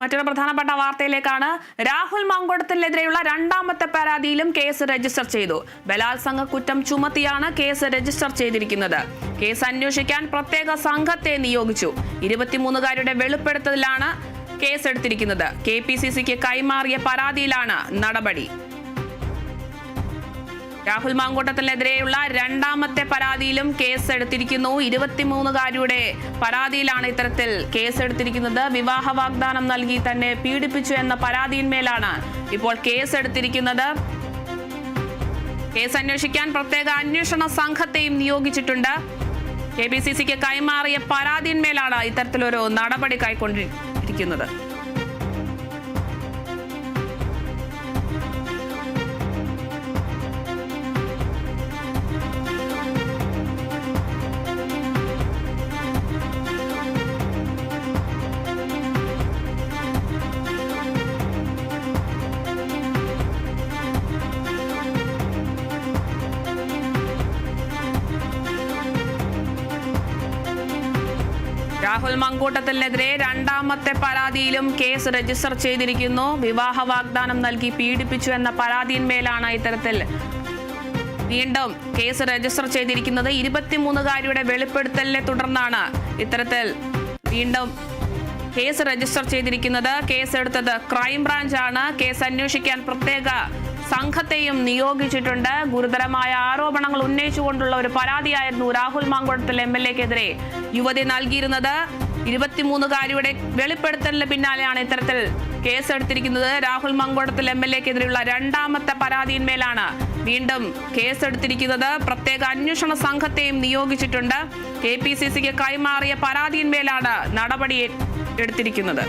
മറ്റൊരു പ്രധാനപ്പെട്ട വാർത്തയിലേക്കാണ്. രാഹുൽ മാങ്കൂട്ടത്തിനെതിരെയുള്ള രണ്ടാമത്തെ പരാതിയിലും കേസ് രജിസ്റ്റർ ചെയ്തു. ബലാത്സംഗ കുറ്റം ചുമത്തിയാണ് കേസ് രജിസ്റ്റർ ചെയ്തിരിക്കുന്നത്. കേസ് അന്വേഷിക്കാൻ പ്രത്യേക സംഘത്തെ നിയോഗിച്ചു. 23കാരുടെ വെളിപ്പെടുത്തലിലാണ് കേസെടുത്തിരിക്കുന്നത്. KPCCക്ക് കൈമാറിയ പരാതിയിലാണ് നടപടി. രാഹുൽ മാങ്കൂട്ടത്തിനെതിരെയുള്ള രണ്ടാമത്തെ പരാതിയിലും കേസെടുത്തിരിക്കുന്നു. 23കാരുടെ പരാതിയിലാണ് ഇത്തരത്തിൽ കേസെടുത്തിരിക്കുന്നത്. വിവാഹ വാഗ്ദാനം നൽകി തന്നെ പീഡിപ്പിച്ചു എന്ന പരാതിയിന്മേലാണ് ഇപ്പോൾ കേസെടുത്തിരിക്കുന്നത്. കേസ് അന്വേഷിക്കാൻ പ്രത്യേക അന്വേഷണ സംഘത്തെയും നിയോഗിച്ചിട്ടുണ്ട്. KPCCക്ക് കൈമാറിയ പരാതിയിന്മേലാണ് ഇത്തരത്തിലൊരു നടപടി കൈക്കൊണ്ടിരിക്കുന്നത്. രാഹുൽ മാങ്കൂട്ടത്തിനെതിരെ രണ്ടാമത്തെ പരാതിയിലും കേസ് രജിസ്റ്റർ ചെയ്തിരിക്കുന്നു. വിവാഹ വാഗ്ദാനം നൽകി പീഡിപ്പിച്ചു എന്ന പരാതിയിന്മേലാണ് ഇത്തരത്തിൽ വീണ്ടും കേസ് രജിസ്റ്റർ ചെയ്തിരിക്കുന്നത്. 23കാരുടെ വെളിപ്പെടുത്തലിനെ തുടർന്നാണ് ഇത്തരത്തിൽ വീണ്ടും കേസ് രജിസ്റ്റർ ചെയ്തിരിക്കുന്നത്. കേസെടുത്തത് ക്രൈംബ്രാഞ്ച് ആണ്. കേസ് അന്വേഷിക്കാൻ പ്രത്യേക സംഘത്തെയും നിയോഗിച്ചിട്ടുണ്ട്. ഗുരുതരമായ ആരോപണങ്ങൾ ഉന്നയിച്ചുകൊണ്ടുള്ള ഒരു പരാതിയായിരുന്നു രാഹുൽ മാങ്കൂട്ടത്തിൽ MLAക്കെതിരെ യുവതി നൽകിയിരുന്നത്. 23കാരുടെ വെളിപ്പെടുത്തലിന് പിന്നാലെയാണ് ഇത്തരത്തിൽ കേസെടുത്തിരിക്കുന്നത്. രാഹുൽ മാങ്കൂട്ടത്തിൽ MLAക്കെതിരെയുള്ള രണ്ടാമത്തെ പരാതിയിന്മേലാണ് വീണ്ടും കേസെടുത്തിരിക്കുന്നത്. പ്രത്യേക അന്വേഷണ സംഘത്തെയും നിയോഗിച്ചിട്ടുണ്ട്. KPCCക്ക് കൈമാറിയ പരാതിയിന്മേലാണ് നടപടി എടുത്തിരിക്കുന്നത്.